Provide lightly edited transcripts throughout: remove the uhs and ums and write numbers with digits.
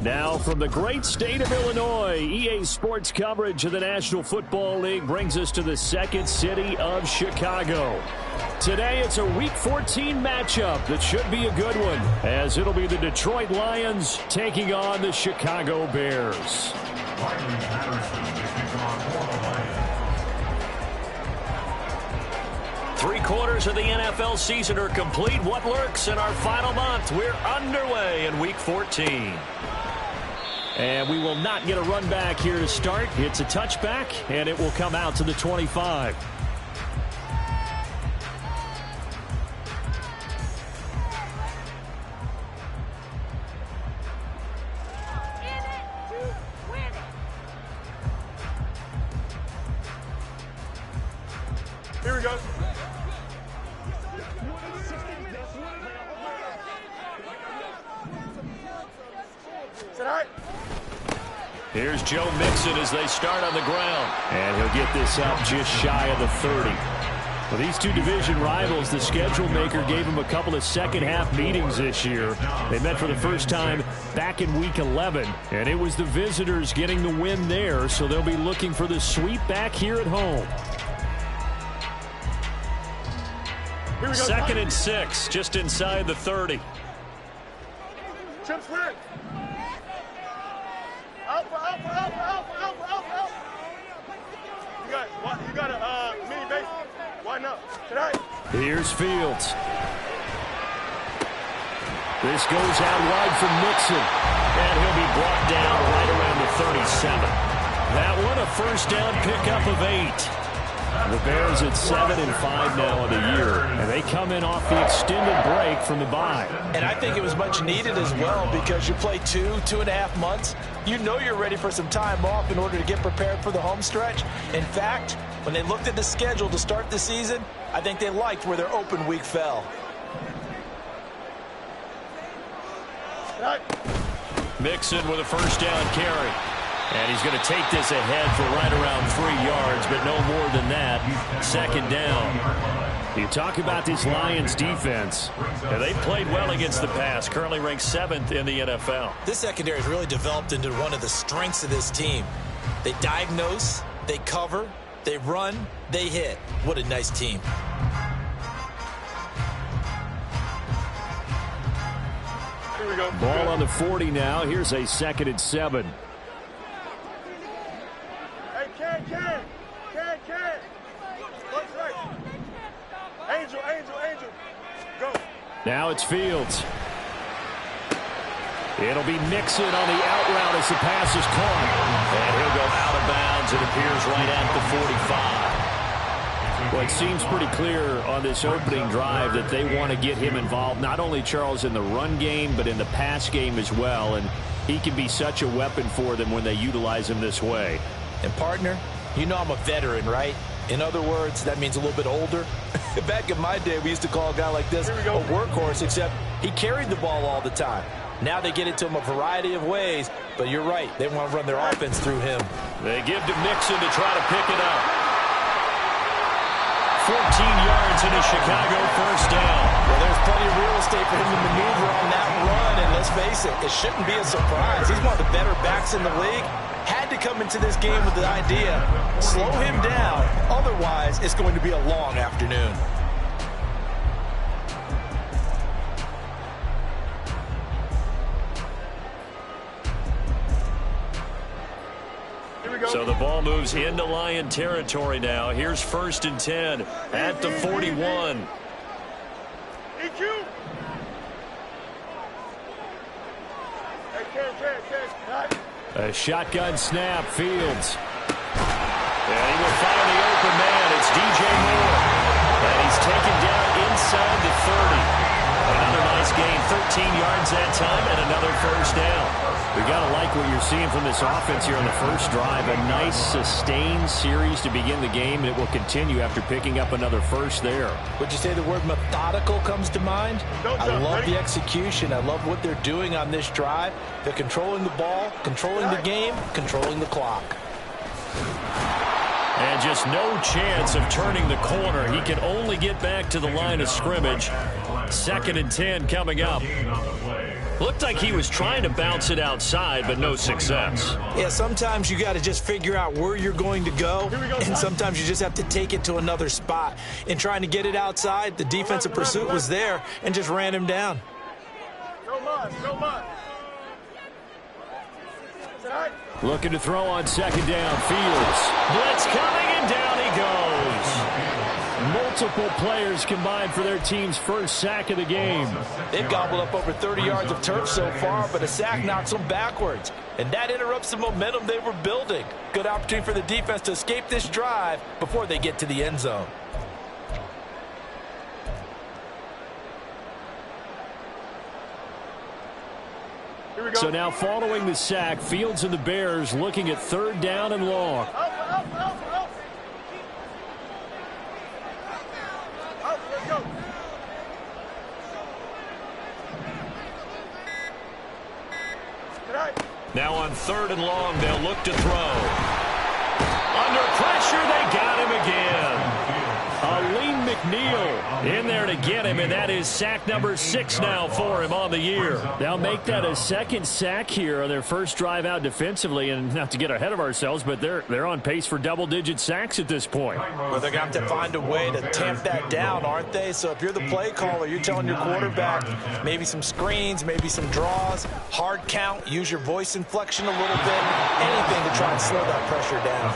Now from the great state of Illinois, EA Sports coverage of the National Football League brings us to the second city of Chicago. Today it's a Week 14 matchup that should be a good one, as it'll be the Detroit Lions taking on the Chicago Bears. Three-quarters of the NFL season are complete. What lurks in our final month? We're underway in Week 14. And we will not get a run back here to start. It's a touchback, and it will come out to the 25. Here we go. Here's Joe Mixon as they start on the ground. And he'll get this up just shy of the 30. Well, these two division rivals, the schedule maker gave them a couple of second-half meetings this year. They met for the first time back in Week 11, and it was the visitors getting the win there, so they'll be looking for the sweep back here at home. Second and 6, just inside the 30. Chip split. Alpha. You got a mini base. Why not? Tonight. Here's Fields. This goes out wide from Mixon. And he'll be brought down right around the 37. That one a first down pickup of 8. The Bears at 7-5 now of the year, and they come in off the extended break from the bye. And I think it was much needed as well, because you play 2.5 months. You know you're ready for some time off in order to get prepared for the home stretch. In fact, when they looked at the schedule to start the season, I think they liked where their open week fell. Mixon with a first down carry. And he's going to take this ahead for right around 3 yards, but no more than that. Second down. You talk about this Lions defense. And they played well against the pass, currently ranked 7th in the NFL. This secondary has really developed into one of the strengths of this team. They diagnose, they cover, they run, they hit. What a nice team. Here we go. Ball on the 40 now. Here's a 2nd and 7. Can. What's right? Angel. Go. Now it's Fields. It'll be Mixon on the out route as the pass is caught. And he'll go out of bounds. It appears right at the 45. Well, it seems pretty clear on this opening drive that they want to get him involved, not only, Charles, in the run game, but in the pass game as well. And he can be such a weapon for them when they utilize him this way. And, partner, you know I'm a veteran, right? In other words, that means a little bit older. Back in my day, we used to call a guy like this a workhorse, except he carried the ball all the time. Now they get it to him a variety of ways, but you're right. They want to run their offense through him. They give to Mixon to try to pick it up. 14 yards and a Chicago first down. Well, there's plenty of real estate for him to maneuver on that run, and let's face it, it shouldn't be a surprise. He's one of the better backs in the league. Had to come into this game with the idea, slow him down, otherwise it's going to be a long afternoon. So the ball moves into Lion territory now. Here's 1st and 10 at the 41. EQ. A shotgun snap, Fields. And he will find the open man. It's DJ Moore. And he's taken down inside the 30. Another nice gain, 13 yards that time, and another first down. We got to like what you're seeing from this offense here on the first drive. A nice, sustained series to begin the game, and it will continue after picking up another first there. Would you say the word methodical comes to mind? I love the execution. I love what they're doing on this drive. They're controlling the ball, controlling the game, controlling the clock. And just no chance of turning the corner. He can only get back to the line of scrimmage. 2nd and 10 coming up. Looked like he was trying to bounce it outside, but no success. Yeah, sometimes you got to just figure out where you're going to go, and sometimes you just have to take it to another spot. In trying to get it outside, the defensive pursuit was there and just ran him down. No mud, no mud. Looking to throw on second down. Fields. Blitz coming, and down he goes. Multiple players combined for their team's first sack of the game. They've gobbled up over 30 yards of turf so far, but a sack knocks them backwards. And that interrupts the momentum they were building. Good opportunity for the defense to escape this drive before they get to the end zone. So now following the sack, Fields and the Bears looking at third down and long. Let's go. Now on third and long, they'll look to throw. Under pressure, they got him again. Aleem McNeil in there to get him, and that is sack number 6 now for him on the year. They'll make that a second sack here on their first drive out defensively, and not to get ahead of ourselves, but they're on pace for double-digit sacks at this point. Well, they're going to have to find a way to tamp that down, aren't they? So if you're the play caller, you're telling your quarterback maybe some screens, maybe some draws, hard count, use your voice inflection a little bit, anything to try and slow that pressure down.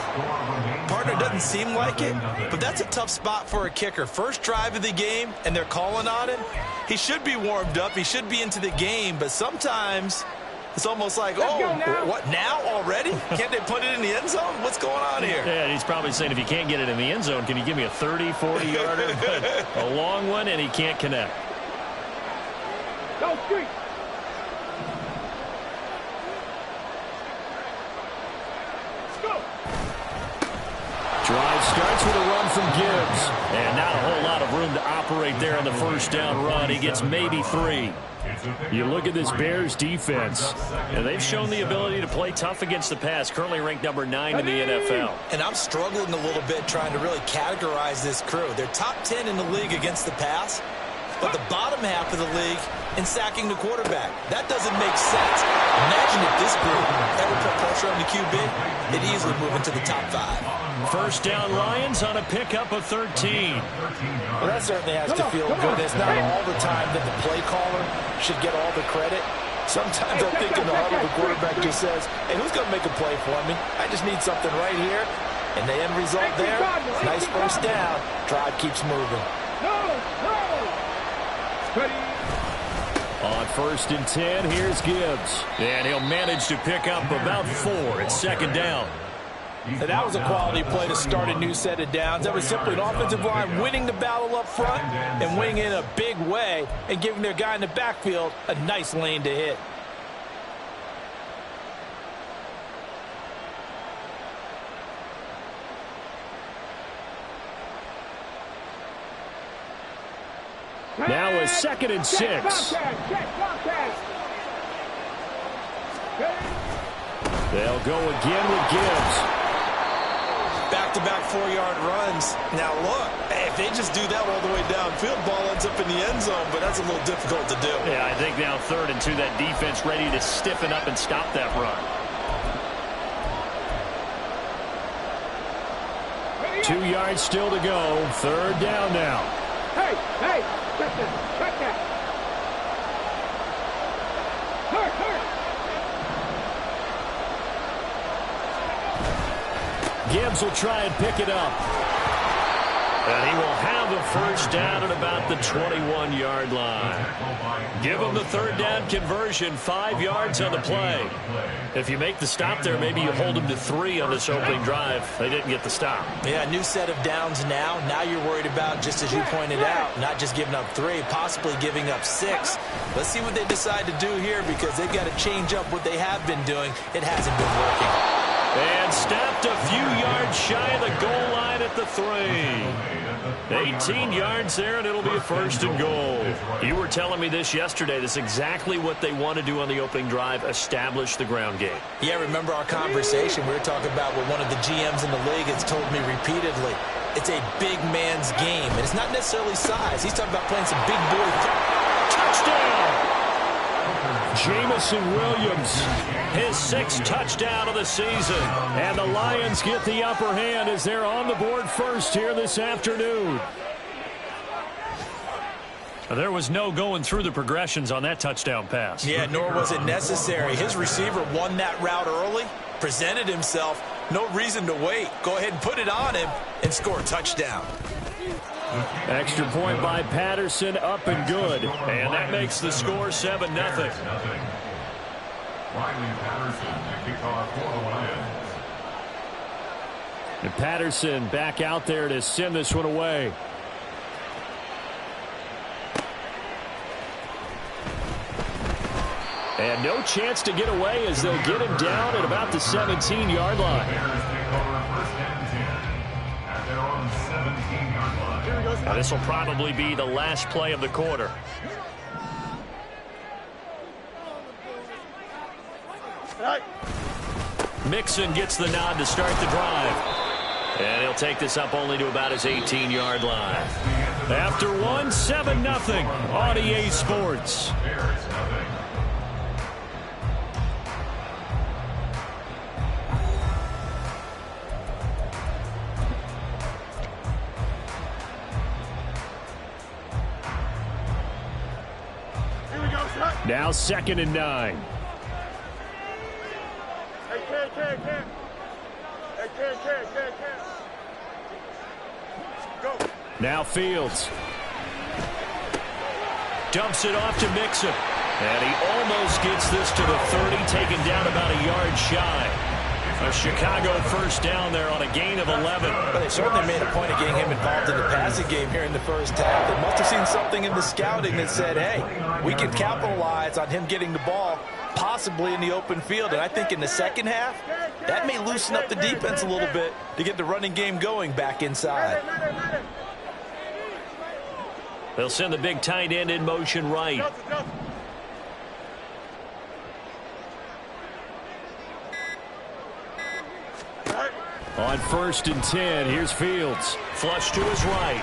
Partner, doesn't seem like it, but that's a tough spot for a kicker. First drive of the game, and they're calling on him. He should be warmed up. He should be into the game, but sometimes it's almost like, oh, what, now already? Can't they put it in the end zone? What's going on here? Yeah, he's probably saying, if you can't get it in the end zone, can you give me a 30, 40-yarder? A long one, and he can't connect. Go, street. Drive starts with a run from Gibbs. And not a whole lot of room to operate there on the first down run. He gets maybe 3. You look at this Bears defense, and they've shown the ability to play tough against the pass, currently ranked number 9 in the NFL. And I'm struggling a little bit trying to really categorize this crew. They're top 10 in the league against the pass, but the bottom half of the league in sacking the quarterback. That doesn't make sense. Imagine if this group ever put pressure on the QB, they'd easily move into the top 5. First down Lions on a pickup of 13. Well, that certainly has to feel good. It's not all the time that the play caller should get all the credit. Sometimes I think in the huddle, the quarterback just says, hey, who's going to make a play for me? I just need something right here. And the end result there, nice first down. Drive keeps moving. On first and 10, here's Gibbs. And he'll manage to pick up about 4. It's second down. And that was a quality play to start a new set of downs. That was simply an offensive line winning the battle up front and winning in a big way and giving their guy in the backfield a nice lane to hit. Now a second and 6. They'll go again with Gibbs. Back-to-back 4-yard runs. Now, look, if they just do that all the way downfield, ball ends up in the end zone, but that's a little difficult to do. Yeah, I think now third and 2, that defense ready to stiffen up and stop that run. 2 yards still to go. Third down now. Hey, check that. Gibbs will try and pick it up. And he will have a first down at about the 21-yard line. Give him the third down conversion, 5 yards on the play. If you make the stop there, maybe you hold him to 3 on this opening drive. They didn't get the stop. Yeah, new set of downs now. Now you're worried about, just as you pointed out, not just giving up 3, possibly giving up 6. Let's see what they decide to do here, because they've got to change up what they have been doing. It hasn't been working. And stopped a few yards shy of the goal line at the 3. 18 yards there, and it'll be a first and goal. You were telling me this yesterday. This is exactly what they want to do on the opening drive, establish the ground game. Yeah, remember our conversation? We were talking about what one of the GMs in the league has told me repeatedly. It's a big man's game, and it's not necessarily size. He's talking about playing some big boy. Touchdown! Jamison Williams, his 6th touchdown of the season. And the Lions get the upper hand as they're on the board first here this afternoon. There was no going through the progressions on that touchdown pass. Yeah, nor was it necessary. His receiver won that route early, presented himself. No reason to wait. Go ahead and put it on him and score a touchdown. Extra point by Patterson, up and good. And that makes the score 7-0. Riley Patterson, the kickoff for the Lions. And Patterson back out there to send this one away. And no chance to get away as they'll get him down at about the 17-yard line. Now this will probably be the last play of the quarter. Mixon gets the nod to start the drive. And he'll take this up only to about his 18-yard line. After one, 7-0 on EA Sports. Now 2nd and 9. Go. Now Fields. Dumps it off to Mixon. And he almost gets this to the 30, taken down about a yard shy. A Chicago first down there on a gain of 11. But they certainly made a point of getting him involved in the passing game here in the first half. They must have seen something in the scouting that said, hey, we can capitalize on him getting the ball possibly in the open field. And I think in the second half, that may loosen up the defense a little bit to get the running game going back inside. They'll send the big tight end in motion right. On 1st and 10, here's Fields. Flush to his right.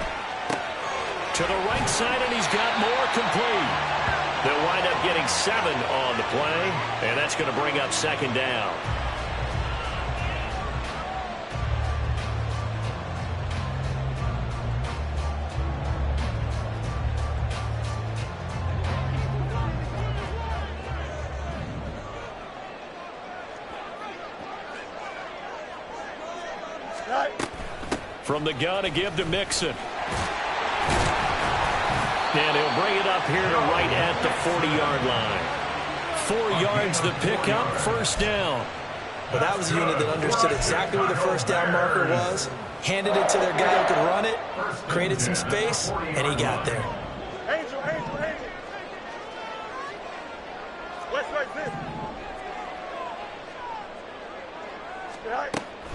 To the right side, and he's got more complete. They'll wind up getting 7 on the play, and that's going to bring up 2nd down. From the gun, a give to Mixon. And he'll bring it up here to right at the 40-yard line. 4 yards the pickup, 1st down. Well, that was a unit that understood exactly where the first down marker was, handed it to their guy who could run it, created some space, and he got there. Angel. Let's like this.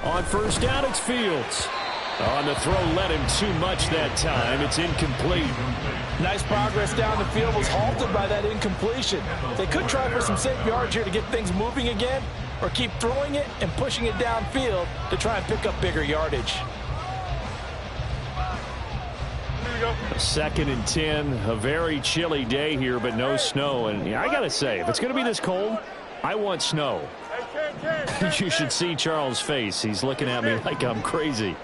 On 1st down, it's Fields. On the throw, led him too much that time. It's incomplete. Nice progress down the field, was halted by that incompletion. They could try for some safe yards here to get things moving again, or keep throwing it and pushing it downfield to try and pick up bigger yardage. 2nd and 10, a very chilly day here, but no snow. And I got to say, if it's going to be this cold, I want snow. You should see Charles' face. He's looking at me like I'm crazy.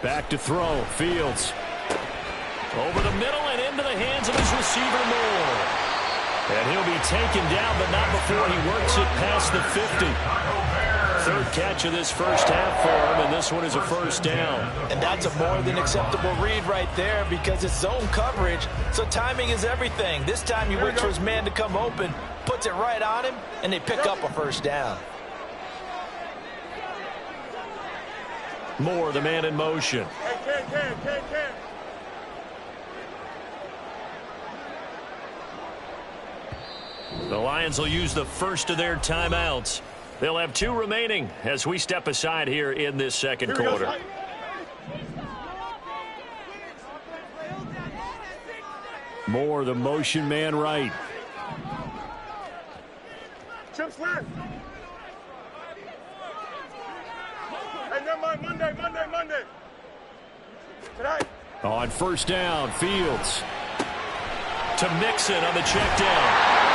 Back to throw. Fields. Over the middle and into the hands of his receiver, Moore. And he'll be taken down, but not before he works it past the 50. 3rd catch of this first half for him, and this one is a 1st down. And that's a more than acceptable read right there because it's zone coverage, so timing is everything. This time he waits for his man to come open, puts it right on him, and they pick up a 1st down. Moore, the man in motion. The Lions will use the first of their timeouts. They'll have 2 remaining as we step aside here in this 2nd quarter. Moore, the motion man right. Chips left. Hey, never mind. Monday. Tonight. On 1st down, Fields. to Mixon on the check down.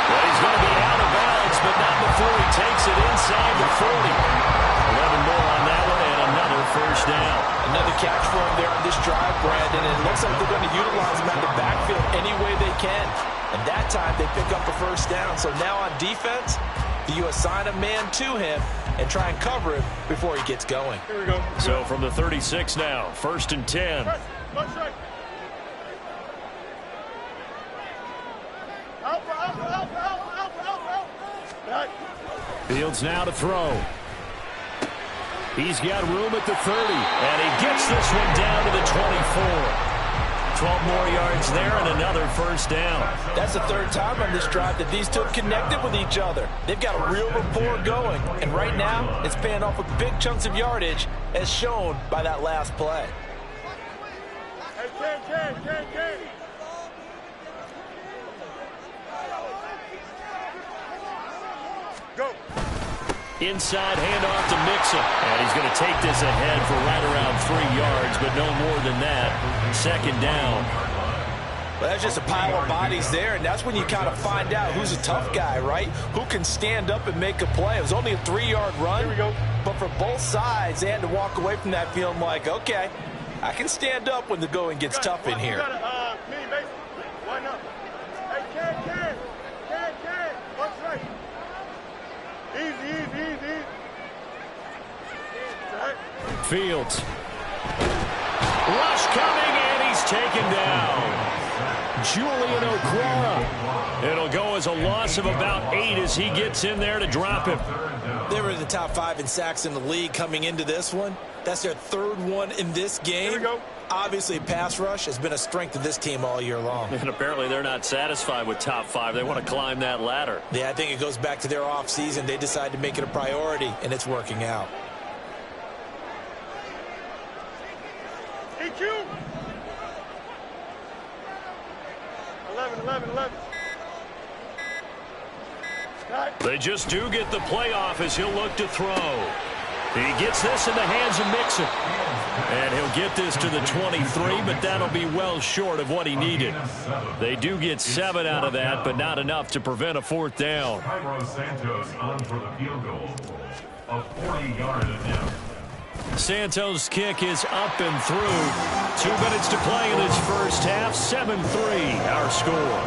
Well, he's going to be out of bounds, but not before he takes it inside the 40. 11 more on that one, and another first down. Another catch for him there on this drive, Brandon, and it looks like they're going to utilize him out of the backfield any way they can. And that time, they pick up a first down. So now on defense, you assign a man to him and try and cover him before he gets going. Here we go. So from the 36 now, 1st and 10. Fields now to throw. He's got room at the 30, and he gets this one down to the 24. 12 more yards there and another first down. That's the third time on this drive that these two have connected with each other. They've got a real rapport going, and right now it's paying off with big chunks of yardage as shown by that last play. Hey, go. Inside handoff to Mixon. And he's going to take this ahead for right around 3 yards, but no more than that. 2nd down. Well, that's just a pile of bodies there, and that's when you kind of find out who's a tough guy, right? Who can stand up and make a play. It was only a 3-yard run. Here we go. But for both sides, they had to walk away from that feeling like, okay, I can stand up when the going gets tough in here. Mini base. Why not? Hey, can. Watch right. Easy. Fields. Rush coming, and he's taken down. Julian Okwara. It'll go as a loss of about 8 as he gets in there to drop him. They were in the top 5 in sacks in the league coming into this one. That's their 3rd one in this game. Here we go. Obviously, pass rush has been a strength of this team all year long. And apparently they're not satisfied with top 5. They want to climb that ladder. Yeah, I think it goes back to their offseason. They decided to make it a priority, and it's working out. EQ. 11. They just do get the playoff as he'll look to throw. He gets this in the hands of Mixon. And he'll get this to the 23, but that'll be well short of what he needed. They do get 7 out of that, but not enough to prevent a 4th down. Santos on for the field goal. A 40-yard attempt. Santos' kick is up and through. 2 minutes to play in this first half. 7-3 our score.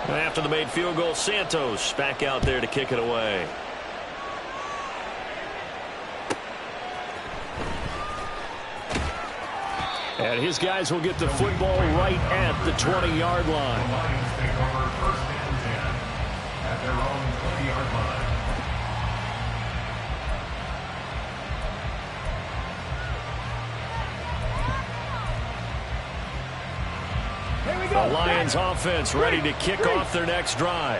After the made field goal, Santos back out there to kick it away. And his guys will get the football right at the 20-yard line. The Lions take over 1st and 10 at their own 20-yard line. The Lions offense ready to kick off their next drive.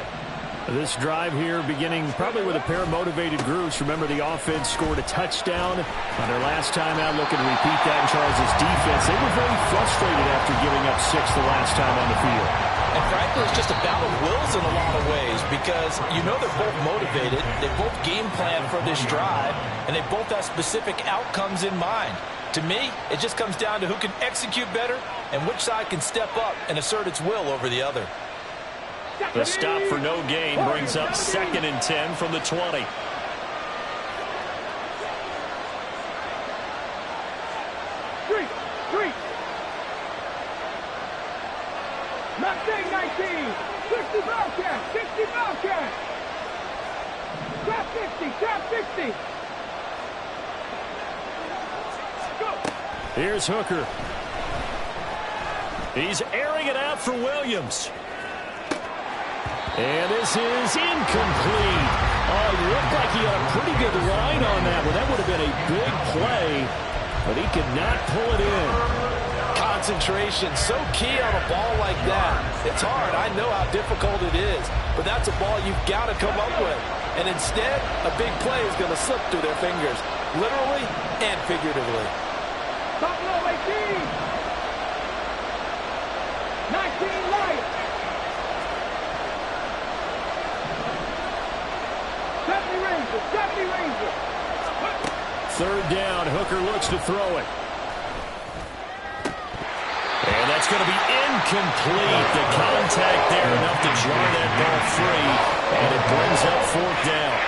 This drive here beginning probably with a pair of motivated groups. Remember, the offense scored a touchdown on their last time out, looking to repeat that in Charles' defense. They were very frustrated after giving up 6 the last time on the field. And frankly, it's just a battle of wills in a lot of ways because you know they're both motivated, they both game plan for this drive, and they both have specific outcomes in mind. To me, it just comes down to who can execute better and which side can step up and assert its will over the other. The stop for no gain brings up 2nd and 10 from the 20. Not 19. 60 Bobcat. 60 Bobcat. Trap 50. Trap 50. Here's Hooker. He's airing it out for Williams. And this is incomplete. Oh, it looked like he had a pretty good line on that one. That would have been a big play, but he could not pull it in. Concentration, so key on a ball like that. It's hard. I know how difficult it is, but that's a ball you've got to come up with. And instead, a big play is going to slip through their fingers, literally and figuratively. Top low 18. 19 Lions. 70 Rangers. 70 Rangers. Third down, Hooker looks to throw it. And that's going to be incomplete. The contact there enough to jar that ball free, and it brings up fourth down.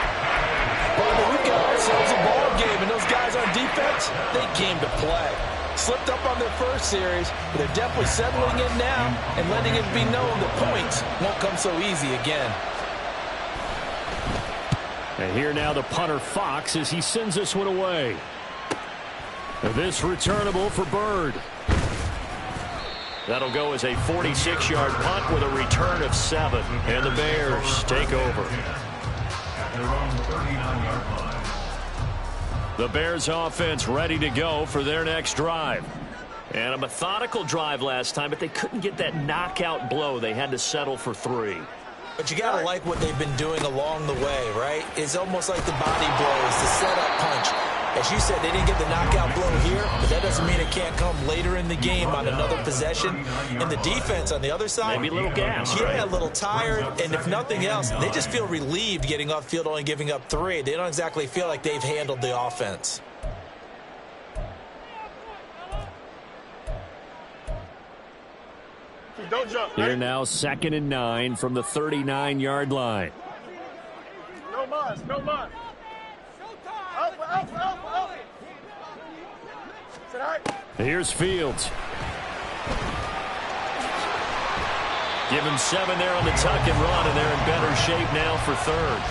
Well, we've got ourselves a ball game, and those guys on defense, they came to play. Slipped up on their first series, but they're definitely settling in now and letting it be known the points won't come so easy again. And here now the punter Fox as he sends this one away. This returnable for Bird. That'll go as a 46-yard punt with a return of 7. And the Bears take over. The Bears offense ready to go for their next drive. And a methodical drive last time, but they couldn't get that knockout blow. They had to settle for 3. But you got to like what they've been doing along the way, right? It's almost like the body blows, the setup punch. As you said, they didn't get the knockout blow here, but that doesn't mean it can't come later in the game on another possession. And the defense on the other side, maybe a little gas, yeah, a little tired. And if nothing else, they just feel relieved getting upfield, only giving up 3. They don't exactly feel like they've handled the offense. Don't jump. Here now 2nd and 9 from the 39-yard line. No mas, no mas. Up. Here's Fields. Give him 7 there on the tuck and run, and they're in better shape now for 3rd.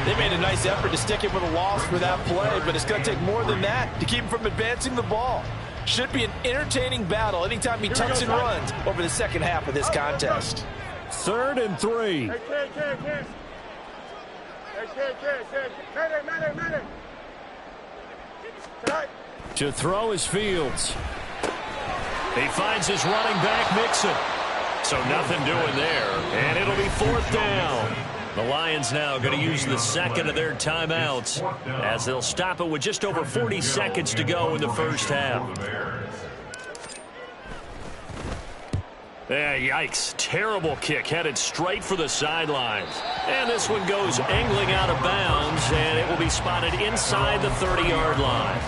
They made a nice effort to stick him with a loss for that play, but it's going to take more than that to keep him from advancing the ball. Should be an entertaining battle anytime he tucks and runs over the second half of this contest. 3rd and 3. To throw is Fields. He finds his running back, Mixon. So nothing doing there. And it'll be 4th down. The Lions now going to use the second of their timeouts as they'll stop it with just over 40 seconds to go in the first half. Yeah, yikes. Terrible kick headed straight for the sidelines. And this one goes angling out of bounds, and it will be spotted inside the 30-yard line.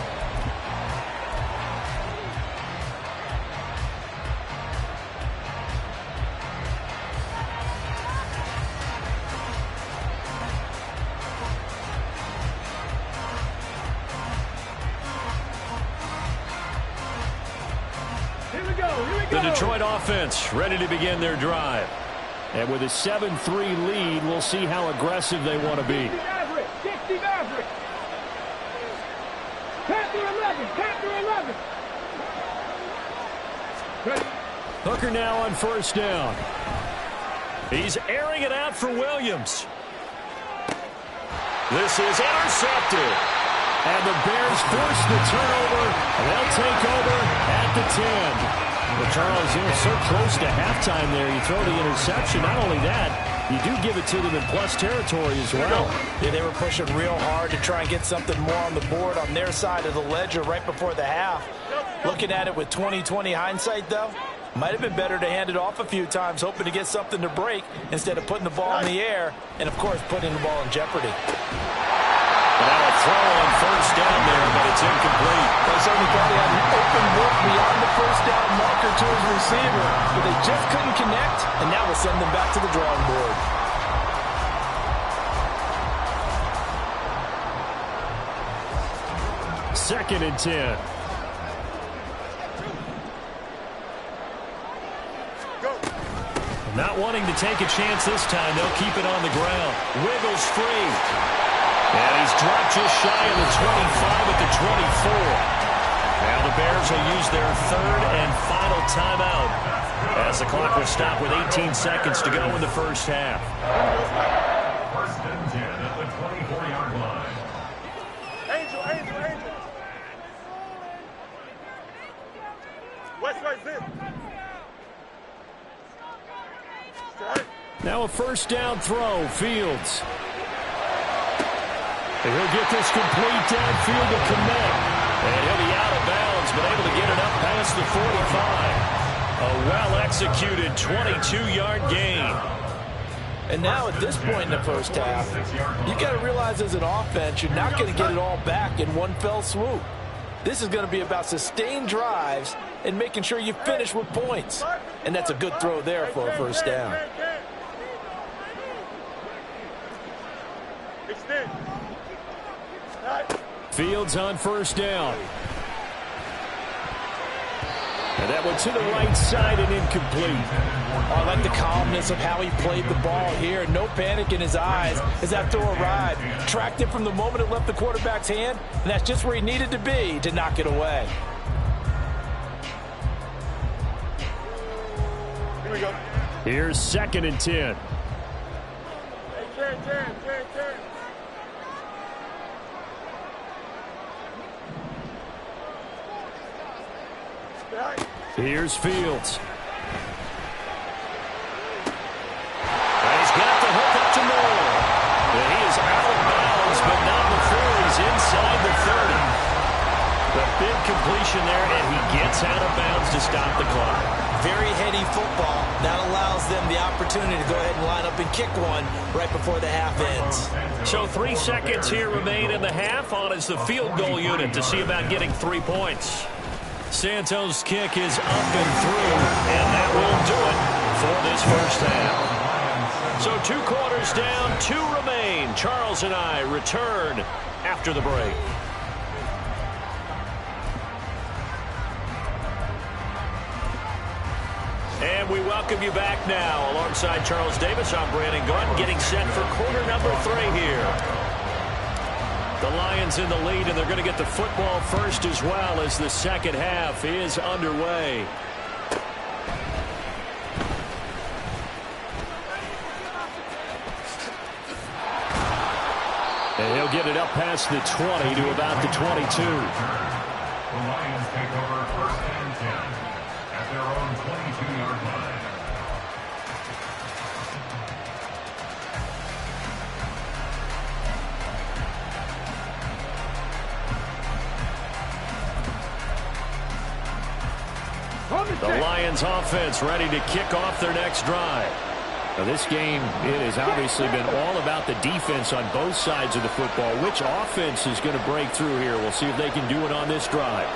The Detroit offense ready to begin their drive. And with a 7-3 lead, we'll see how aggressive they want to be. 60 Maverick. Panther 11. Hooker now on 1st down. He's airing it out for Williams. This is intercepted. And the Bears force the turnover, and they'll take over at the 10. Well, Charles, so close to halftime there. You throw the interception. Not only that, you do give it to them in plus territory as well. Yeah, they were pushing real hard to try and get something more on the board on their side of the ledger right before the half. Looking at it with 20/20 hindsight, though, might have been better to hand it off a few times, hoping to get something to break instead of putting the ball in the air and, of course, putting the ball in jeopardy. Now a throw on 1st down there, but it's incomplete. They certainly thought they had an open look beyond the 1st down marker to his receiver, but they just couldn't connect, and now we'll send them back to the drawing board. 2nd and 10. Not wanting to take a chance this time, they'll keep it on the ground. Wiggles free. And he's dropped just shy of the 25 at the 24. Now the Bears will use their 3rd and final timeout as the clock will stop with 18 seconds to go in the first half. 1st and 10 at the 24-yard line. Angel. West right zip. Now a 1st down throw, Fields. And he'll get this complete downfield to connect. And he'll be out of bounds, but able to get it up past the 45. A well-executed 22-yard gain. And now at this point in the first half, you got to realize as an offense, you're not going to get it all back in one fell swoop. This is going to be about sustained drives and making sure you finish with points. And that's a good throw there for a first down. Fields on first down. And that one to the right side and incomplete. I like the calmness of how he played the ball here. No panic in his eyes as that throw arrived. Tracked it from the moment it left the quarterback's hand, and that's just where he needed to be to knock it away. Here we go. Here's 2nd and 10. Turn. Here's Fields. And he's got the hook up to Moore. And he is out of bounds, but not before he's inside the 30. The big completion there, and he gets out of bounds to stop the clock. Very heady football. That allows them the opportunity to go ahead and line up and kick one right before the half ends. So 3 seconds here remain in the half. On is the field goal unit to see about getting 3 points. Santos' kick is up and through, and that will do it for this first half. So 2 quarters down, 2 remain. Charles and I return after the break. And we welcome you back now. Alongside Charles Davis, I'm Brandon Gunn, getting set for quarter number 3 here. The Lions in the lead, and they're going to get the football first as well as the second half is underway. And he'll get it up past the 20 to about the 22. The Lions take over 1st and 10 at their own 22-yard line. The Lions offense ready to kick off their next drive. Now this game, it has obviously been all about the defense on both sides of the football. Which offense is going to break through here? We'll see if they can do it on this drive.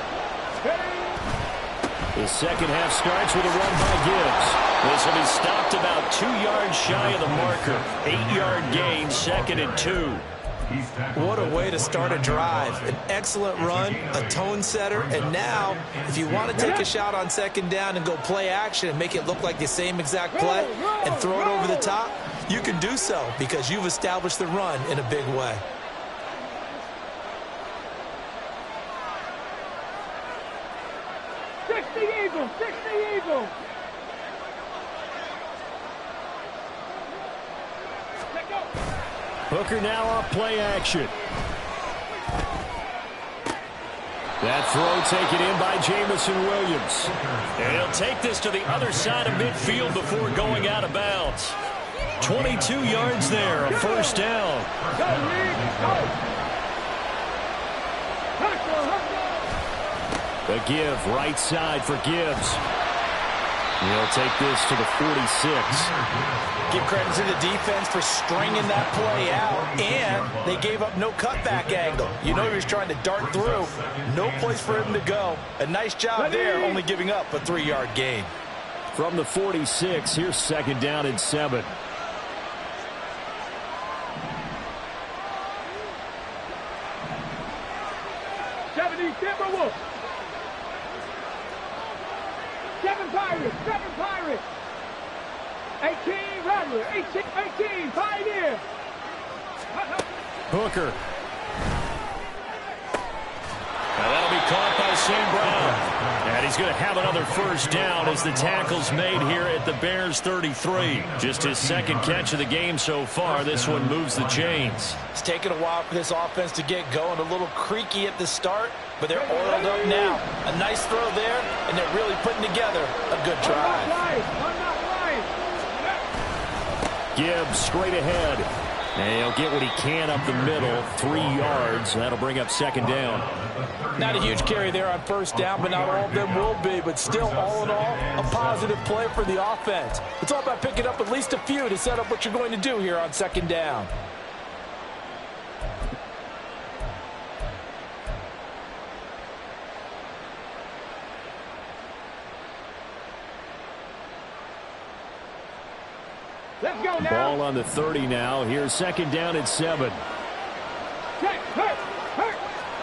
The second half starts with a run by Gibbs. This will be stopped about 2 yards shy of the marker. 8-yard gain, 2nd and 2. What a way to start a drive. An excellent run, a tone setter, and now if you want to take a shot on 2nd down and go play action and make it look like the same exact play and throw it over the top, you can do so because you've established the run in a big way. Eagles, 60 Eagles. Let go. Hooker now off play action. That throw taken in by Jamison Williams. And he'll take this to the other side of midfield before going out of bounds. 22 yards there, a first down. Go, Reed, go. The give, right side for Gibbs. He'll take this to the 46. Give credit to the defense for stringing that play out, and they gave up no cutback angle. You know he was trying to dart through. No place for him to go. A nice job there, only giving up a 3-yard gain. From the 46, here's 2nd down and 7. Timberwolves. 7 Pirates. 7 Pirates. 18 Rattler. 18 Pioneer. Hooker. Now that'll be caught by St. Brown. And he's going to have another first down as the tackle's made here at the Bears 33. Just his second catch of the game so far. This one moves the chains. It's taken a while for this offense to get going. A little creaky at the start, but they're oiled up now. A nice throw there, and they're really putting together a good drive. I'm not lying. Gibbs straight ahead. And he'll get what he can up the middle, 3 yards. That'll bring up second down. Not a huge carry there on first down, but not all of them will be. But still, all in all, a positive play for the offense. It's all about picking up at least a few to set up what you're going to do here on second down. Let's go now. Ball on the 30 now. Here's second down and 7. Check, hurt.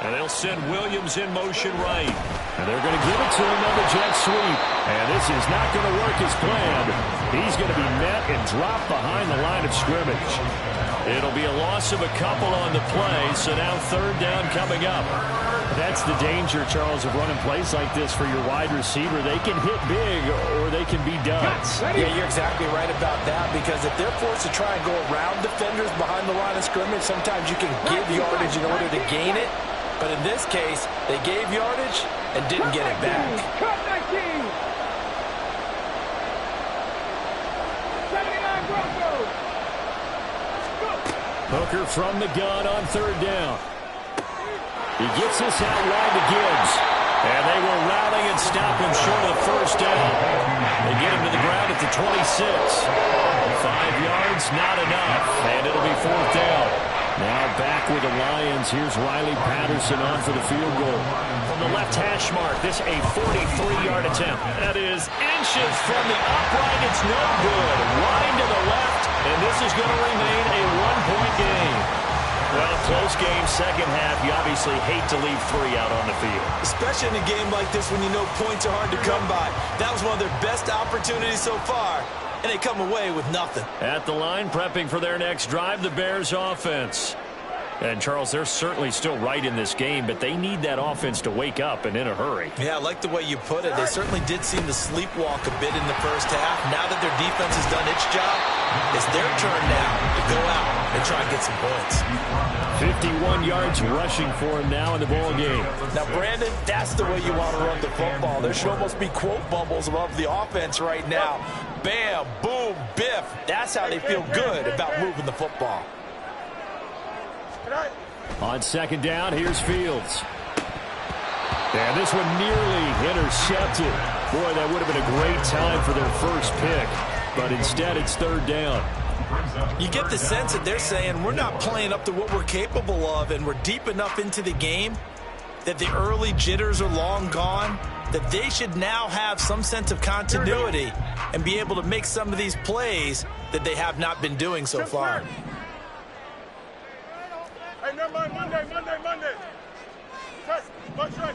And they'll send Williams in motion right. And they're going to give it to him on the jet sweep. And this is not going to work as planned. He's going to be met and dropped behind the line of scrimmage. It'll be a loss of a couple on the play, so now third down coming up. That's the danger, Charles, of running plays like this for your wide receiver. They can hit big or they can be duds. Yeah, you're exactly right about that, because if they're forced to try and go around defenders behind the line of scrimmage, sometimes you can give yardage in order to gain it. But in this case, they gave yardage and didn't get it back. Cut 19. 79 Broncos. Go. Hooker from the gun on third down. He gets this out wide to Gibbs. And they will rally and stop him short of the first down. They get him to the ground at the 26. 5 yards, not enough. And it'll be fourth down. Now back with the Lions. Here's Riley Patterson on for the field goal. From the left hash mark, this a 43-yard attempt. That is inches from the upright. It's no good. Wide to the left, and this is going to remain a one-point game. Well, close game, second half. You obviously hate to leave 3 out on the field. Especially in a game like this when you know points are hard to come by. That was one of their best opportunities so far, and they come away with nothing. At the line, prepping for their next drive, the Bears offense. And, Charles, they're certainly still right in this game, but they need that offense to wake up and in a hurry. Yeah, I like the way you put it. They certainly did seem to sleepwalk a bit in the first half. Now that their defense has done its job, it's their turn now to go out and try and get some points. 51 yards rushing for him now in the ball game. Now, Brandon, that's the way you want to run the football. There should almost be quote bubbles above the offense right now. Bam, boom, biff. That's how they feel good about moving the football. On second down, here's Fields. And this one nearly intercepted. Boy, that would have been a great time for their first pick. But instead, it's third down. You get the sense that they're saying we're not playing up to what we're capable of, and we're deep enough into the game that the early jitters are long gone, that they should now have some sense of continuity and be able to make some of these plays that they have not been doing so far. Hey, never mind. Monday. Press, punch right.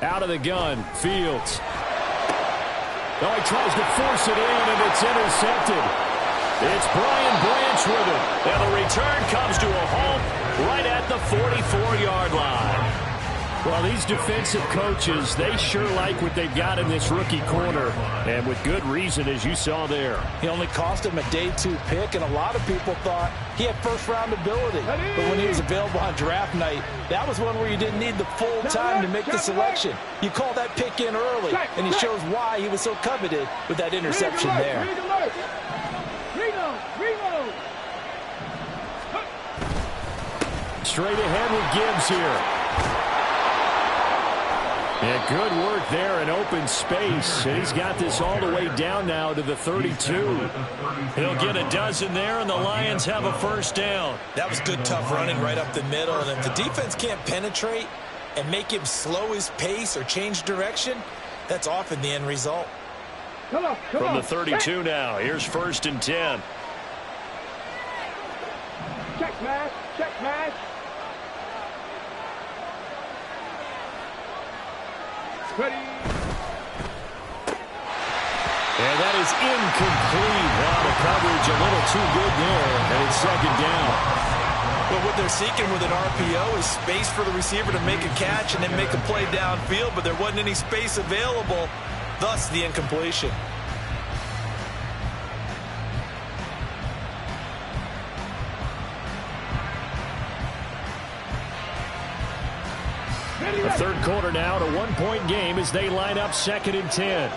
Out of the gun, Fields. Oh, he tries to force it in, and it's intercepted. It's Brian Branch with it. And the return comes to a halt right at the 44-yard line. Well, these defensive coaches, they sure like what they've got in this rookie corner, and with good reason, as you saw there. He only cost him a day 2 pick, and a lot of people thought he had first-round ability. But when he was available on draft night, that was one where you didn't need the full time to make the selection. You call that pick in early, and he shows why he was so coveted with that interception there. Straight ahead with Gibbs here. Yeah, good work there in open space. He's got this all the way down now to the 32. He'll get a dozen there, and the Lions have a first down. That was good, tough running right up the middle. And if the defense can't penetrate and make him slow his pace or change direction, that's often the end result. From the 32 now, here's first and 10. Check pass. Ready. And that is incomplete. Wow, the coverage a little too good there, and it's second down. But what they're seeking with an RPO is space for the receiver to make a catch and then make a play downfield, but there wasn't any space available, thus the incompletion. The third quarter now, to 1-point game as they line up second and 10.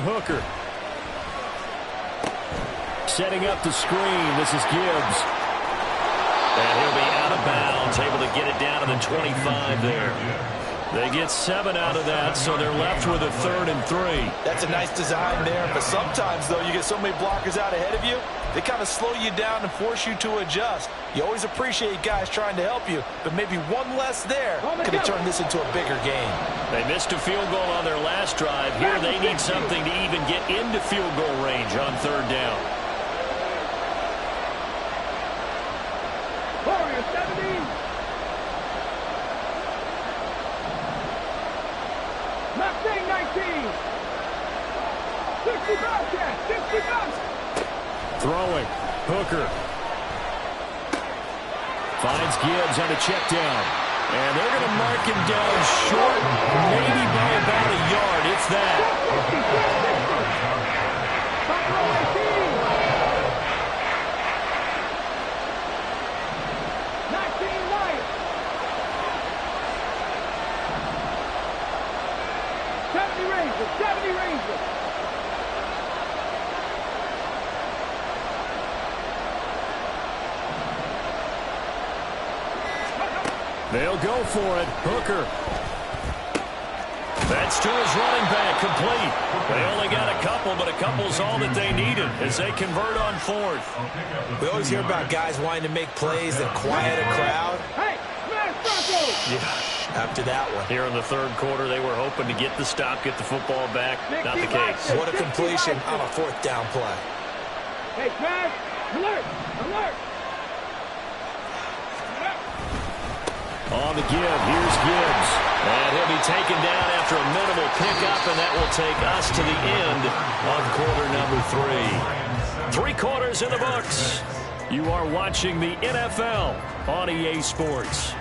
now Hooker. Setting up the screen. This is Gibbs. And he'll be out of bounds, able to get it down to the 25 there. They get 7 out of that, so they're left with a 3rd and 3. That's a nice design there, but sometimes, though, you get so many blockers out ahead of you, they kind of slow you down and force you to adjust. You always appreciate guys trying to help you, but maybe one less there could have turned this into a bigger game. They missed a field goal on their last drive. Here they need something to even get into field goal range on 3rd down. Warriors 70. Mustang 19. 60 Bobcat. 60 Bobcat. Throwing. Hooker. Finds Gibbs on a check down. And they're going to mark him down short, maybe by about a yard, if that. They'll go for it. Hooker. That's to his running back, complete. They only got a couple, but a couple's all that they needed as they convert on 4th. We always hear about guys wanting to make plays that quiet a crowd. Hey, smash Bronco! Yeah, after that one. Here in the 3rd quarter, they were hoping to get the stop, get the football back. Not the case. What a completion on a 4th down play. Hey, smash! Alert! Alert! On the give, here's Gibbs. And he'll be taken down after a minimal pickup, and that will take us to the end of quarter number 3. 3 quarters in the books. You are watching the NFL on EA Sports.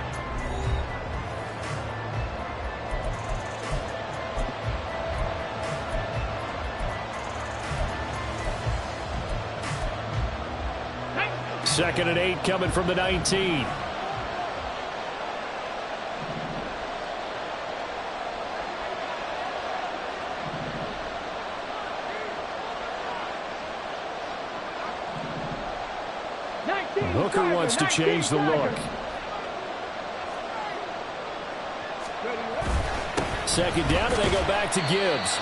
Second and 8 coming from the 19. Hooker wants to change the look. Second down, and they go back to Gibbs.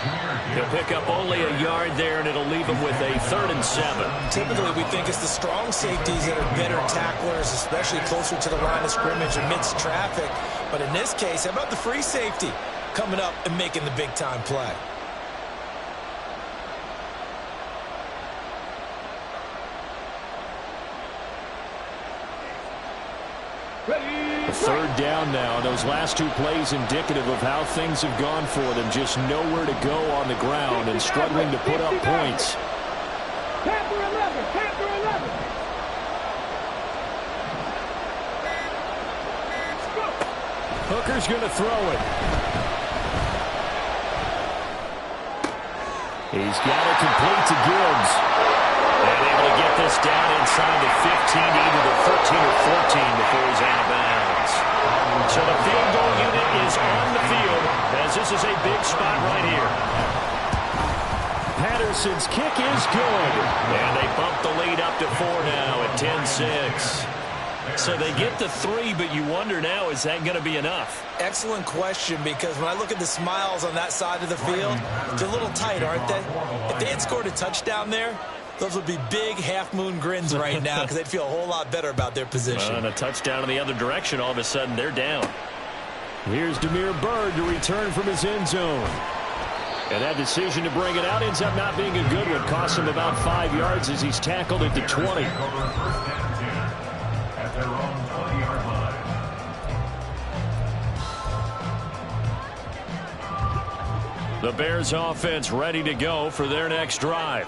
He'll pick up only a yard there, and it'll leave him with a 3rd and 7. Typically, we think it's the strong safeties that are better tacklers, especially closer to the line of scrimmage amidst traffic. But in this case, how about the free safety coming up and making the big-time play? Third down now. Those last 2 plays indicative of how things have gone for them. Just nowhere to go on the ground and struggling to put up points. Panther 11, Panther 11. Hooker's going to throw it. He's got it complete to Gibbs. And able to get this down inside the 15, either the 13 or 14 before he's out of bounds. So the field goal unit is on the field as this is a big spot right here. Patterson's kick is good. And they bump the lead up to 4 now at 10-6. So they get the 3, but you wonder now, is that going to be enough? Excellent question, because when I look at the smiles on that side of the field, they're a little tight, aren't they? If they had scored a touchdown there, those would be big half-moon grins right now because they'd feel a whole lot better about their position. And a touchdown in the other direction, all of a sudden they're down. Here's Damiere Byrd to return from his end zone. And that decision to bring it out ends up not being a good one. Costs him about 5 yards as he's tackled at the 20. At their own 20-yard line. The Bears offense ready to go for their next drive.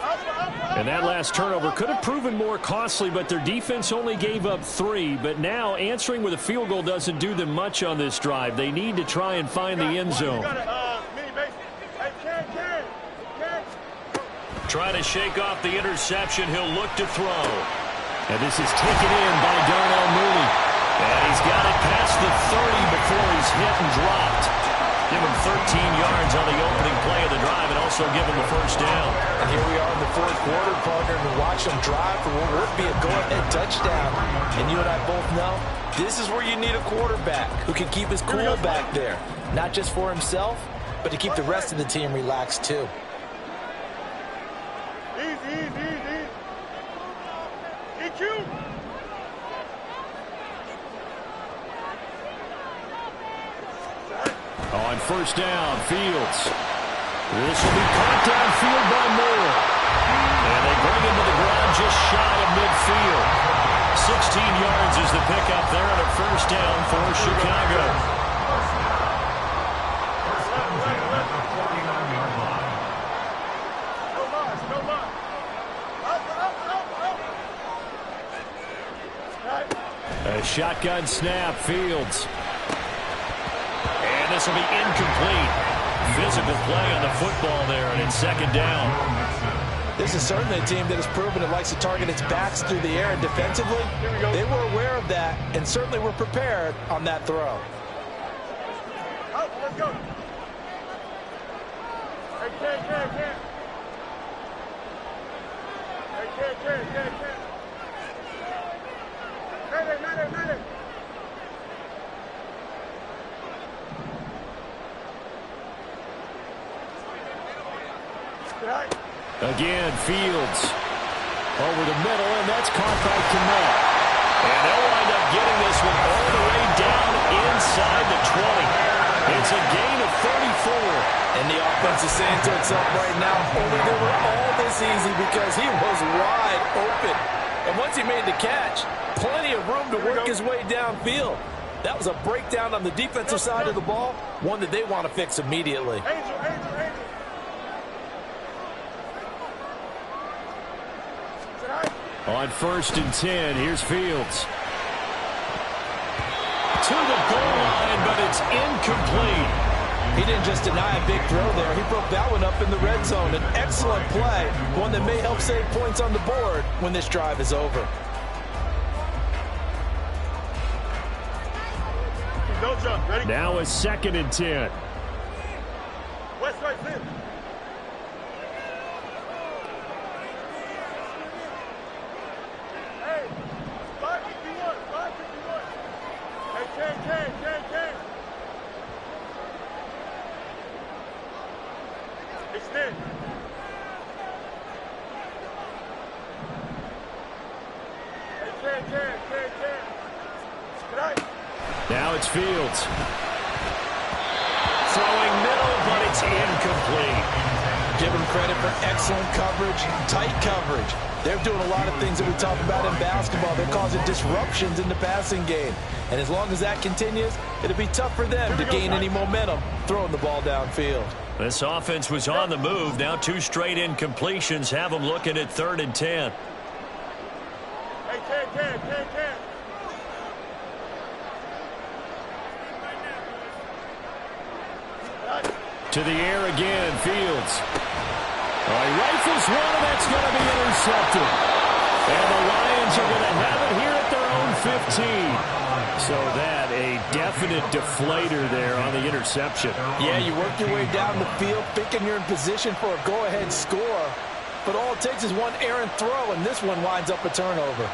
And that last turnover could have proven more costly, but their defense only gave up 3. But now answering with a field goal doesn't do them much on this drive. They need to try and find the end zone. Trying to shake off the interception. He'll look to throw. And this is taken in by Darnell Mooney. And he's got it past the 30 before he's hit and dropped. Give him 13 yards on the opening play of the drive and also give him the first down. And here we are in the fourth quarter, partner, and watch them drive for what would be a go-ahead touchdown. And you and I both know this is where you need a quarterback who can keep his cool back there. Not just for himself, but to keep the rest of the team relaxed too. Easy. EQ. On first down, Fields. This will be caught downfield by Moore. And they bring him to the ground just shy of midfield. 16 yards is the pickup there on a first down for Chicago. No loss. Up. A shotgun snap, Fields. And this will be incomplete. Physical play on the football there, and it's second down. This is certainly a team that has proven it likes to target its backs through the air, and defensively, they were aware of that and certainly were prepared on that throw. Out, let's go. Hey, Ken. Medic. Again, Fields over the middle, and that's caught by Kmet. And they'll wind up getting this one all the way down inside the 20. It's a gain of 34. And the offense is saying to itself right now, only they were all this easy because he was wide open. And once he made the catch, plenty of room to work his way downfield. That was a breakdown on the defensive side of the ball, one that they want to fix immediately. Angel. On first and 10, here's Fields. To the goal line, but it's incomplete. He didn't just deny a big throw there. He broke that one up in the red zone. An excellent play, one that may help save points on the board when this drive is over. Don't jump. Ready? Now a second and 10. West right, clear. Hey, 551. Hey, Ken. Extend. Hey, Ken. Right. Now it's Fields. Throwing middle, but it's incomplete. Give them credit for excellent coverage, tight coverage. They're doing a lot of things that we talk about in basketball. They're causing disruptions in the passing game. And as long as that continues, it'll be tough for them to gain any momentum throwing the ball downfield. This offense was on the move. Now 2 straight incompletions have them looking at 3rd and 10. Hey, Ken. To the air again, Fields. He rifles one, and that's going to be intercepted. And the Lions are going to have it here at their own 15. So that, a definite deflator there on the interception. Yeah, you work your way down the field, thinking you're in position for a go-ahead score. But all it takes is one errant throw, and this one winds up a turnover.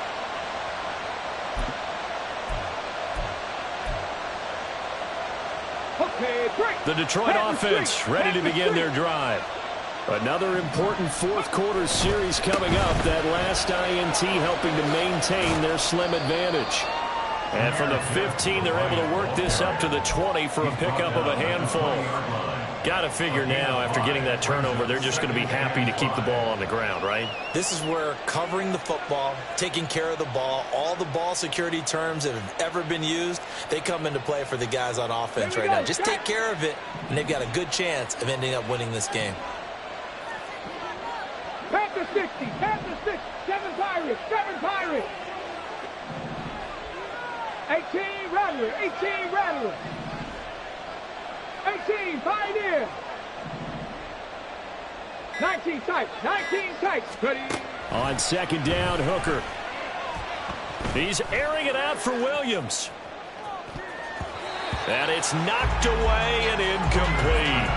Okay, break. The Detroit offense ready to begin their drive. Another important fourth quarter series coming up. That last INT helping to maintain their slim advantage. And from the 15, they're able to work this up to the 20 for a pickup of a handful. Got to figure now, after getting that turnover, they're just going to be happy to keep the ball on the ground, right? This is where covering the football, taking care of the ball, all the ball security terms that have ever been used, they come into play for the guys on offense right now. Just take care of it, and they've got a good chance of ending up winning this game. Panther 60, 7 Pirates. 18 Rattler. 18 Pioneer. 19 Tykes. Ready. On second down, Hooker. He's airing it out for Williams. And it's knocked away and incomplete.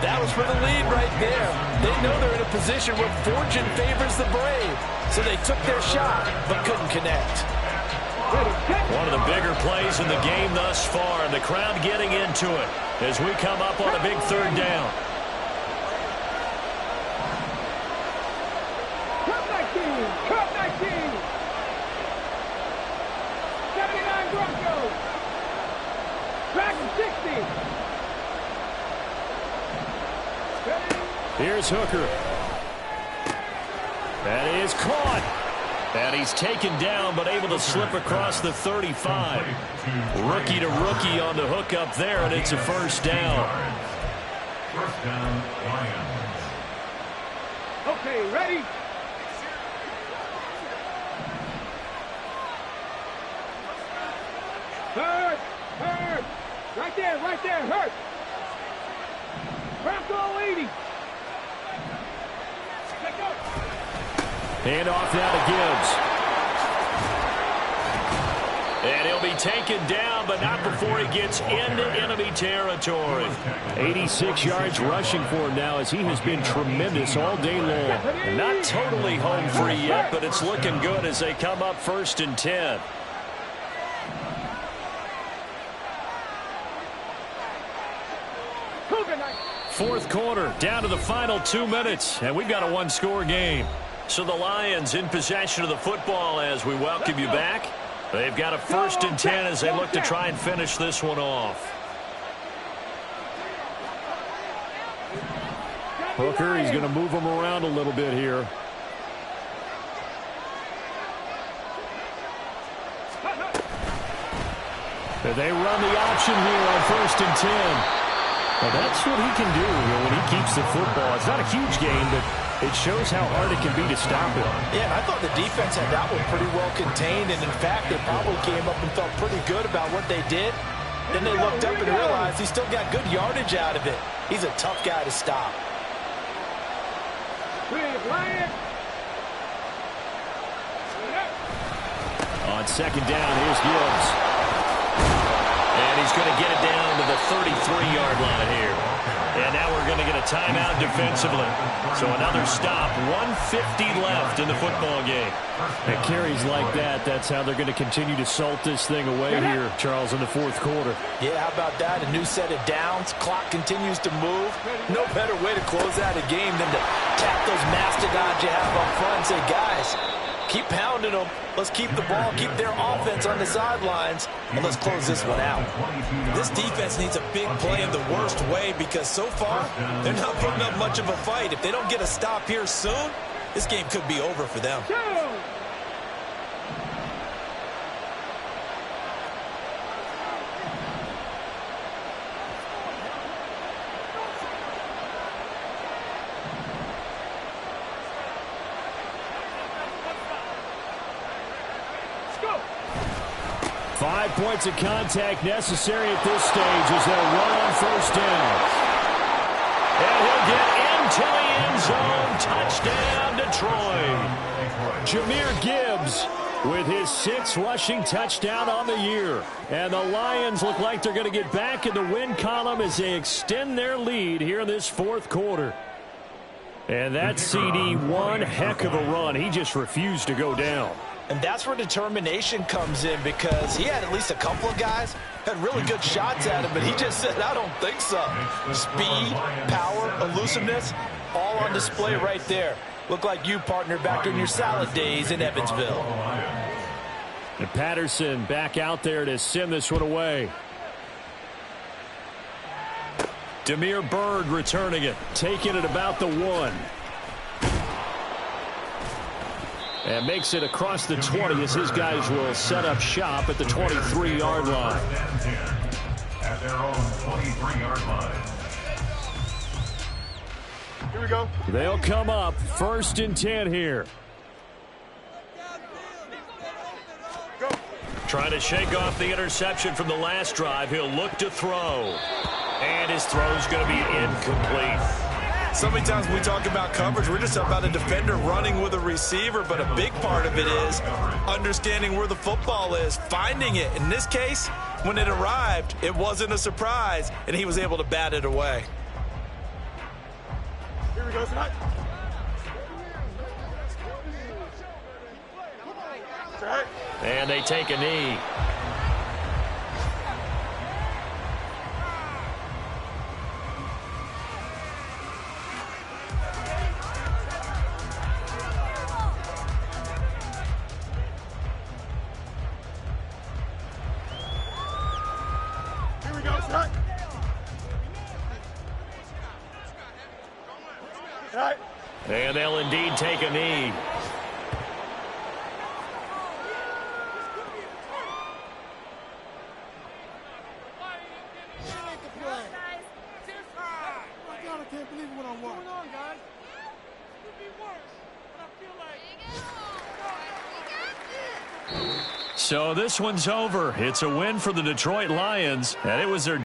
That was for the lead right there. They know they're in a position where fortune favors the brave. So they took their shot, but couldn't connect. One of the bigger plays in the game thus far, and the crowd getting into it as we come up on a big third down. Cup 19, Cup 19. 79 Broncos. Back to 60. Here's Hooker. That is caught. And he's taken down, but able to slip across the 35. Rookie to rookie on the hook up there, and it's a first down. First down, Lions. Okay, ready? Hurt. Right there, hurt. Bronco 80. Hand off now to Gibbs. And he'll be taken down, but not before he gets into enemy territory. 86 yards rushing for him now, as he has been tremendous all day long. Not totally home free yet, but it's looking good as they come up 1st and 10. Fourth quarter, down to the final 2 minutes, and we've got a one-score game. So the Lions in possession of the football as we welcome you back. They've got a 1st and 10 as they look to try and finish this one off. Hooker, he's going to move him around a little bit here. They run the option here on 1st and 10. Well, that's what he can do when he keeps the football. It's not a huge gain, but it shows how hard it can be to stop him. Yeah, I thought the defense had that one pretty well contained, and in fact, they probably came up and felt pretty good about what they did. Then they looked up and realized he still got good yardage out of it. He's a tough guy to stop. On 2nd down, here's Gibbs. And he's going to get it down to the 33-yard line here. And now we're going to get a timeout defensively. So another stop. 1:50 left in the football game. And carries like that, that's how they're going to continue to salt this thing away here, Charles, in the 4th quarter. Yeah, how about that? A new set of downs. Clock continues to move. No better way to close out a game than to tap those mastodons you have up front and say, guys, keep pounding them. Let's keep the ball, keep their offense on the sidelines, and let's close this one out. This defense needs a big play in the worst way because so far, they're not putting up much of a fight. If they don't get a stop here soon, this game could be over for them. 5 points of contact necessary at this stage as they'll run on 1st down. And he'll get into the end zone. Touchdown, Detroit. Jahmyr Gibbs with his 6th rushing touchdown on the year. And the Lions look like they're going to get back in the win column as they extend their lead here in this 4th quarter. And that CD, one heck of a run. He just refused to go down. And that's where determination comes in, because he had at least a couple of guys had really good shots at him, but he just said, I don't think so. Speed, power, elusiveness, all on display right there. Look like you, partner, back in your salad days in Evansville. And Patterson back out there to send this one away. Damiere Byrd returning it, taking it about the 1. And makes it across the 20 as his guys will set up shop at the 23-yard line. At their own 23-yard line. Here we go. They'll come up 1st and 10 here. Go. Trying to shake off the interception from the last drive. He'll look to throw. And his throw's going to be incomplete. So many times when we talk about coverage, we're just about a defender running with a receiver, but a big part of it is understanding where the football is, finding it. In this case, when it arrived, it wasn't a surprise, and he was able to bat it away. Here we go, tonight. Right. And they take a knee. Here we go, tonight. Right. And they'll indeed take a knee. So this one's over. It's a win for the Detroit Lions, and it was their